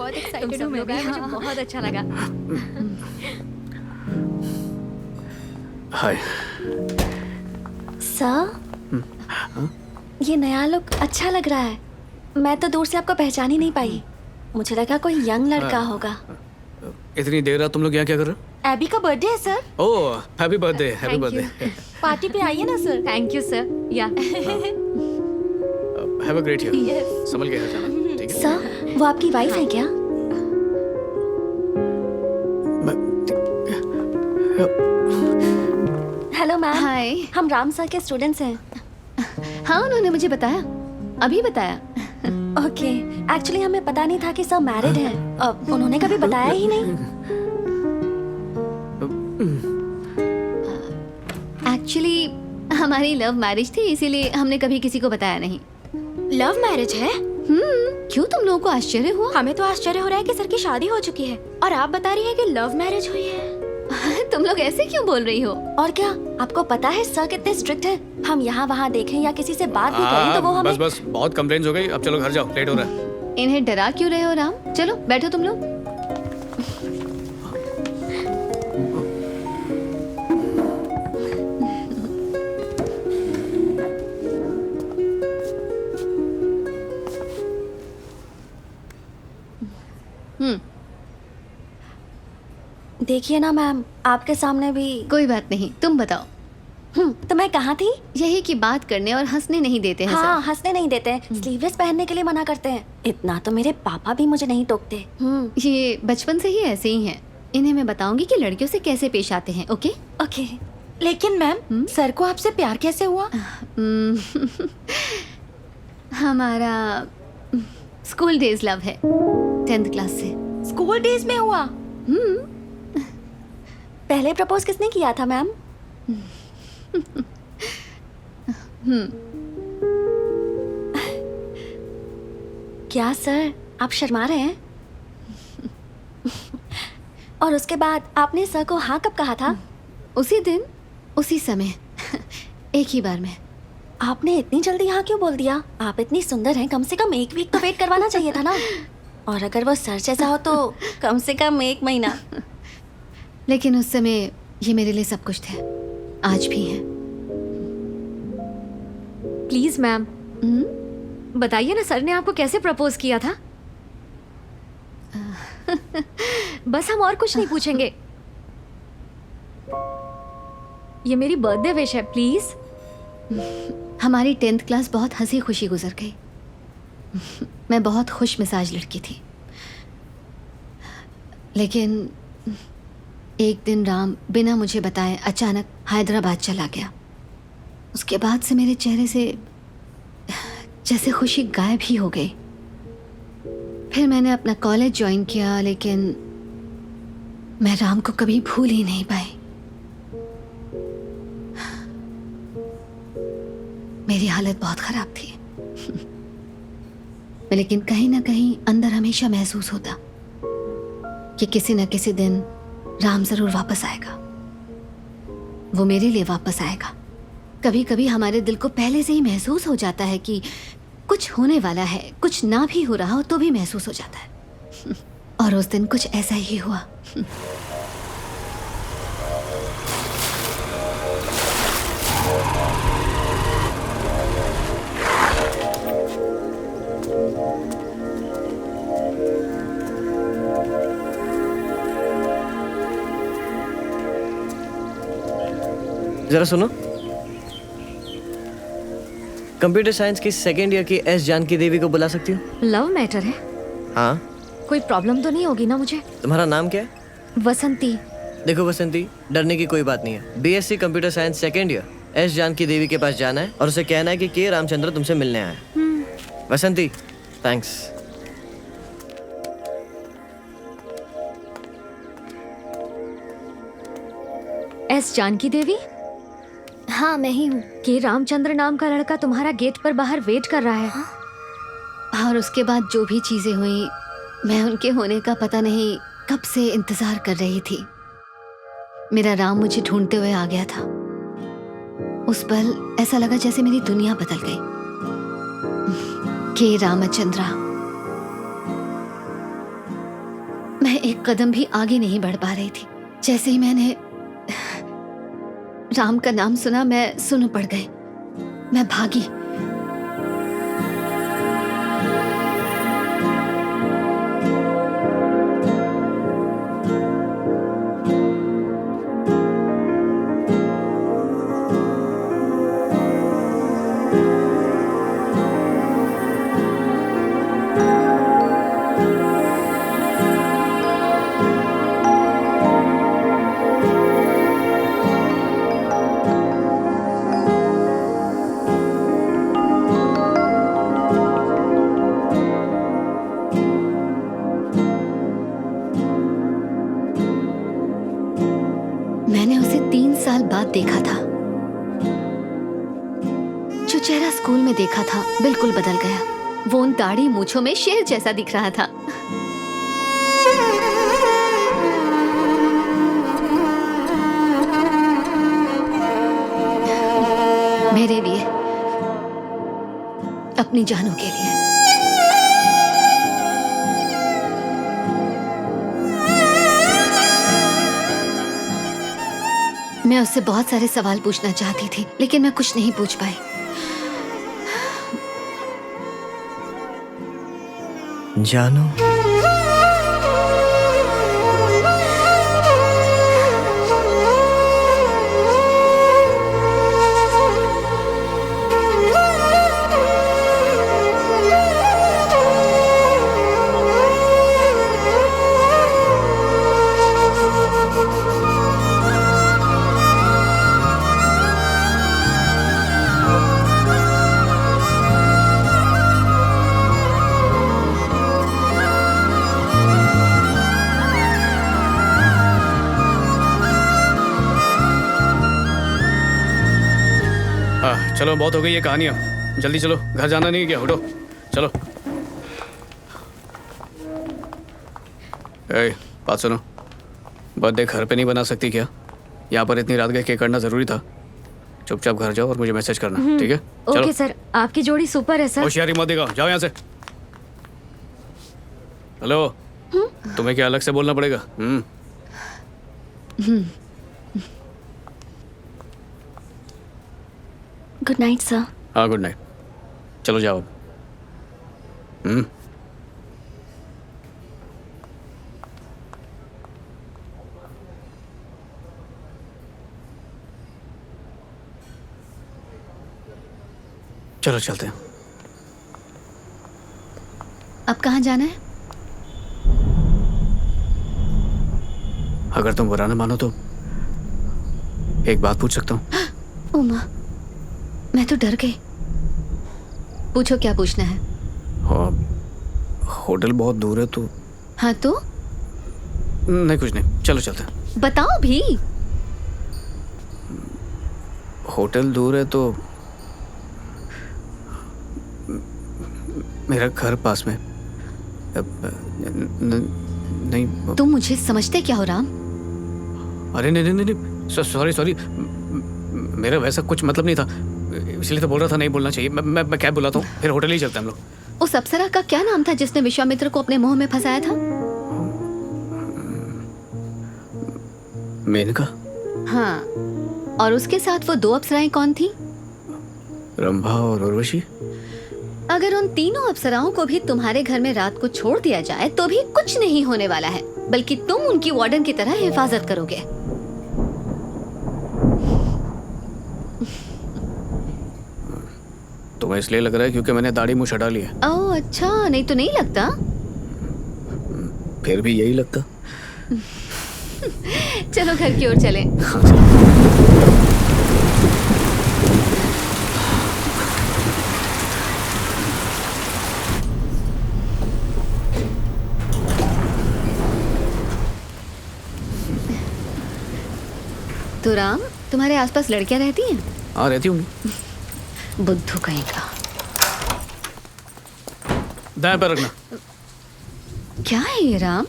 बहुत एक्साइटेड हूँ मैं भी, मुझे बहुत अच्छा लगा। हाय सर, ये नया लुक अच्छा लग रहा है। मैं तो दूर से आपको पहचान ही नहीं पाई। मुझे लगा कोई यंग लड़का होगा। इतनी देर रात तुम लोग यहाँ क्या कर रहे हो? एबी का बर्थडे है सर। ओह happy birthday, happy Thank birthday. Party पे आइए ना सर। Thank you sir. या हैव अ ग्रेट ईयर। संभल के घर जाना, ठीक है? सर, वो आपकी वाइफ है क्या? Hello ma'am. हाय। हम राम सर के स्टूडेंट्स हैं। हाँ, उन्होंने मुझे बताया, अभी बताया। ओके, एक्चुअली हमें पता नहीं था कि सब मैरिड हैं। अब उन्होंने कभी बताया ही नहीं। एक्चुअली हमारी लव मैरिज थी, इसीलिए हमने कभी किसी को बताया नहीं। लव मैरिज है? क्यों, तुम लोगों को आश्चर्य हुआ? हमें तो आश्चर्य हो रहा है कि सर की शादी हो चुकी है और आप बता रही हैं कि लव मैरिज हुई है। तुम लोग ऐसे क्यों बोल रही हो? और क्या, आपको पता है सर कितने स्ट्रिक्ट हैं? हम यहाँ वहाँ देखें या किसी से बात भी करें तो वो हमें... बस बहुत कंप्लेंट्स हो गई, अब चलो घर जाओ, लेट हो रहा है। इन्हें डरा क्यों रहे हो राम? चलो बैठो तुम लोग। देखिए ना मैम, आपके सामने भी... कोई बात नहीं, तुम बताओ। तो मैं कहाँ थी? यही कि बात करने और हंसने नहीं देते हैं हाँ, सर। हंसने नहीं देते, स्लीवलेस पहनने के लिए मना करते हैं। इतना तो मेरे पापा भी मुझे नहीं टोकते। ये बचपन से ही ऐसे ही हैं। इन्हें मैं बताऊंगी कि लड़कियों से कैसे पेश आते हैं। Okay okay. लेकिन मैम, सर को आपसे प्यार कैसे हुआ? हमारा स्कूल डेज लव है, 10th क्लास से। स्कूल डेज में हुआ? पहले प्रपोज किसने किया था मैम? क्या सर, आप शर्मा रहे हैं? और उसके बाद आपने सर को हाँ कब कहा था? उसी दिन, उसी समय, एक ही बार में। आपने इतनी जल्दी हाँ क्यों बोल दिया? आप इतनी सुंदर हैं, कम से कम 1 वीक तो वेट करवाना चाहिए था ना। और अगर वो सर जैसा हो तो कम से कम 1 महीना। लेकिन उस समय ये मेरे लिए सब कुछ थे, आज भी है। प्लीज मैम, बताइए ना सर ने आपको कैसे प्रपोज किया था? बस हम और कुछ नहीं पूछेंगे। ये मेरी बर्थडे विश है, प्लीज। हमारी 10th क्लास बहुत हंसी खुशी गुजर गई। मैं बहुत खुश मिजाज लड़की थी। लेकिन एक दिन राम बिना मुझे बताए अचानक हैदराबाद चला गया। उसके बाद से मेरे चेहरे से जैसे खुशी गायब ही हो गई। फिर मैंने अपना कॉलेज ज्वाइन किया, लेकिन मैं राम को कभी भूल ही नहीं पाई। मेरी हालत बहुत खराब थी। लेकिन कहीं ना कहीं अंदर हमेशा महसूस होता कि किसी न किसी दिन राम जरूर वापस आएगा। वो मेरे लिए वापस आएगा। कभी कभी हमारे दिल को पहले से ही महसूस हो जाता है कि कुछ होने वाला है, कुछ ना भी हो रहा हो तो भी महसूस हो जाता है। और उस दिन कुछ ऐसा ही हुआ। जरा सुनो, कंप्यूटर साइंस की 2nd ईयर की एस जानकी देवी को बुला सकती हूँ? लव मैटर है? हाँ। कोई प्रॉब्लम तो नहीं होगी ना मुझे? तुम्हारा नाम क्या है? वसंती। देखो वसंती, डरने की कोई बात नहीं है। BSc computer science 2nd year S Janki Devi के पास जाना है और उसे कहना है कि के रामचंद्र तुमसे मिलने आया है। वसंती, थैंक्स। एस जानकी देवी? हाँ, मैं ही हूँ। के रामचंद्र नाम का लड़का तुम्हारा गेट पर बाहर वेट कर रहा है। और उसके बाद जो भी चीजें हुई, मैं उनके होने का पता नहीं कब से इंतजार कर रही थी। मेरा राम मुझे ढूंढते हुए आ गया था। उस पल ऐसा लगा जैसे मेरी दुनिया बदल गई। के रामचंद्रा। एक कदम भी आगे नहीं बढ़ पा रही थी। जैसे ही मैंने राम का नाम सुना, मैं सुन पड़ गई। मैं भागी। मैंने उसे 3 साल बाद देखा था। जो चेहरा स्कूल में देखा था बिल्कुल बदल गया। वो उन दाढ़ी मूंछों में शेर जैसा दिख रहा था। मेरे लिए, अपनी जानू के लिए। मैं उससे बहुत सारे सवाल पूछना चाहती थी, लेकिन मैं कुछ नहीं पूछ पाई। जानू, चलो बहुत हो गई ये कहानियाँ, जल्दी चलो, घर जाना नहीं है क्या? उठो चलो। ए, बात सुनो, बर्थडे घर पे नहीं बना सकती क्या? यहाँ पर इतनी रात गए केक करना जरूरी था? चुपचाप घर जाओ और मुझे मैसेज करना, ठीक है? चलो। ओके सर, आपकी जोड़ी सुपर है सर। होशियारी मत दिखाओ, जाओ यहाँ से। हेलो, तुम्हें क्या अलग से बोलना पड़ेगा? Good night sir. हाँ गुड नाइट, चलो जाओ अब। चलो चलते हैं। अब कहाँ जाना है? अगर तुम बुरा न मानो तो एक बात पूछ सकता हूँ? उमा, मैं तो डर गई। पूछो, क्या पूछना है? हाँ, होटल बहुत दूर है तो। हाँ तो? नहीं कुछ नहीं, चलो चलते हैं। बताओ भी। होटल दूर है तो मेरा घर पास में। नहीं। तुम मुझे समझते क्या हो राम? अरे नहीं नहीं नहीं, सॉरी, मेरा वैसा कुछ मतलब नहीं था, इसलिए तो बोल रहा था नहीं बोलना चाहिए। मैं कैब बुलाता हूँ, फिर होटल ही चलते हैं हम लोग। उस अप्सरा का क्या नाम था जिसने विश्वामित्र को अपने मोह में फंसाया था? मेनका। हाँ, और उसके साथ वो 2 अप्सराएं कौन थी? रंभा और उर्वशी। अगर उन तीनों अप्सराओं को भी तुम्हारे घर में रात को छोड़ दिया जाए तो भी कुछ नहीं होने वाला है, बल्कि तुम उनकी वार्डन की तरह हिफाजत करोगे। तुम्हें इसलिए लग रहा है क्योंकि मैंने दाढ़ी मूछ हटा ली है? ओह अच्छा, नहीं तो नहीं लगता। फिर भी यही लगता। चलो घर की ओर चलें। तो राम, तुम्हारे आसपास लड़कियां रहती हैं? हाँ रहती होंगी। बुद्धू कहीं का। दाएं पैर रखना। क्या है ये राम?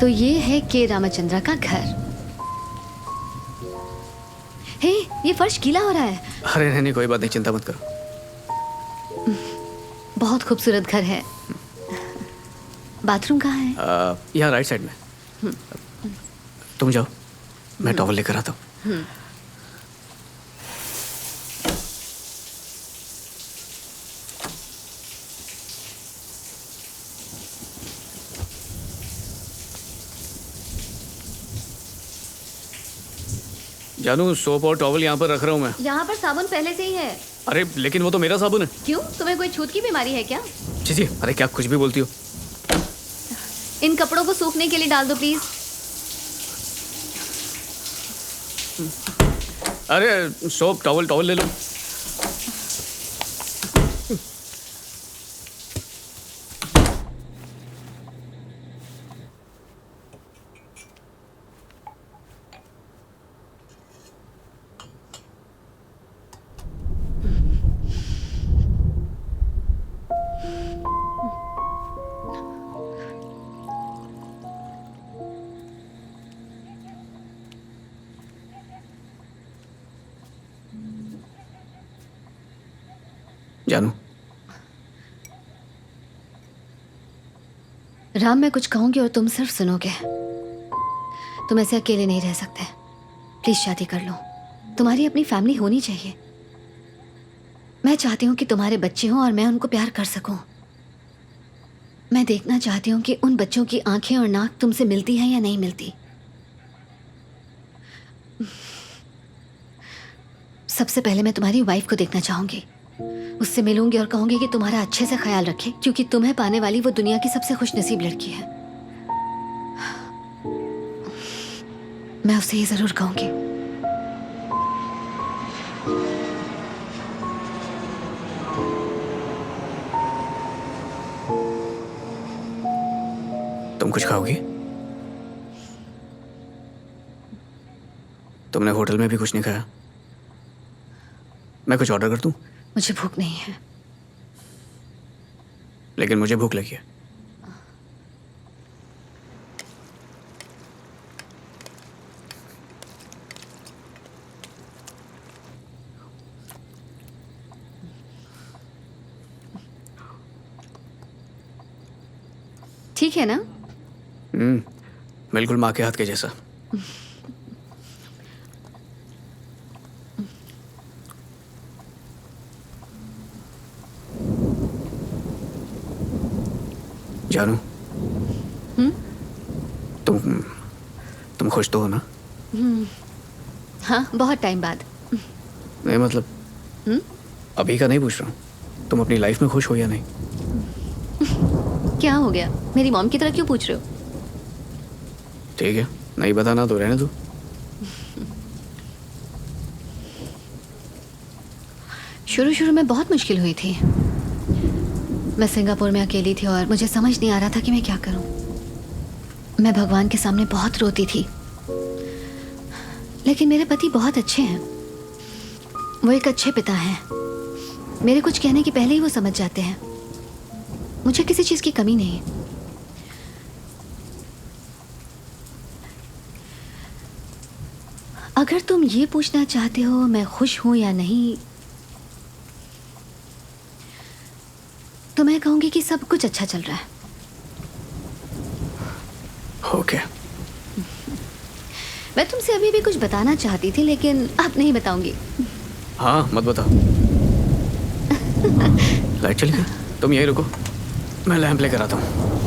तो ये है के रामचंद्रा का घर। हे, ये फर्श गीला हो रहा है। अरे नहीं नहीं, कोई बात नहीं, चिंता मत करो। बहुत खूबसूरत घर है। बाथरूम कहाँ है? यहाँ राइट साइड में। तुम जाओ, मैं टॉवल लेकर आता हूँ। जानू, सोप और टॉवल यहाँ पर रख रहा हूँ मैं। यहाँ पर साबुन पहले से ही है। अरे लेकिन वो तो मेरा साबुन है। क्यों, तुम्हें कोई छूत की बीमारी है क्या? जी जी, अरे क्या कुछ भी बोलती हो। इन कपड़ों को सूखने के लिए डाल दो प्लीज। अरे सोप टॉवल टॉवल ले लो। जानू, राम, मैं कुछ कहूंगी और तुम सिर्फ सुनोगे। तुम ऐसे अकेले नहीं रह सकते। प्लीज शादी कर लो। तुम्हारी अपनी फैमिली होनी चाहिए। मैं चाहती हूँ कि तुम्हारे बच्चे हों और मैं उनको प्यार कर सकूं। मैं देखना चाहती हूँ कि उन बच्चों की आंखें और नाक तुमसे मिलती हैं या नहीं मिलती। सबसे पहले मैं तुम्हारी वाइफ को देखना चाहूंगी। उससे मिलूंगी और कहूंगी कि तुम्हारा अच्छे से ख्याल रखे, क्योंकि तुम्हें पाने वाली वो दुनिया की सबसे खुशनसीब लड़की है। मैं उससे ये जरूर कहूंगी। तुम कुछ खाओगी? तुमने होटल में भी कुछ नहीं खाया। मैं कुछ ऑर्डर कर दूं? मुझे भूख नहीं है। लेकिन मुझे भूख लगी है। ठीक है ना? बिल्कुल माँ के हाथ के जैसा। जानू, तुम खुश तो हो ना? हाँ, बहुत टाइम बाद। नहीं मतलब अभी का नहीं पूछ रहा हूँ। तुम अपनी लाइफ में खुश हो या नहीं? क्या हो गया? मेरी मॉम की तरह क्यों पूछ रहे हो? ठीक है, नहीं बताना तो रहने दो। शुरू शुरू में बहुत मुश्किल हुई थी। मैं सिंगापुर में अकेली थी और मुझे समझ नहीं आ रहा था कि मैं क्या करूं। मैं भगवान के सामने बहुत रोती थी। लेकिन मेरे पति बहुत अच्छे हैं। वो एक अच्छे पिता हैं। मेरे कुछ कहने के पहले ही वो समझ जाते हैं। मुझे किसी चीज की कमी नहीं। अगर तुम ये पूछना चाहते हो मैं खुश हूं या नहीं, तो मैं कहूंगी कि सब कुछ अच्छा चल रहा है। ओके। मैं तुमसे अभी भी कुछ बताना चाहती थी, लेकिन अब नहीं बताऊंगी। हाँ, मत बताओ। लाइट चली गई। तुम यहीं रुको, मैं लैंप लेकर आता हूँ।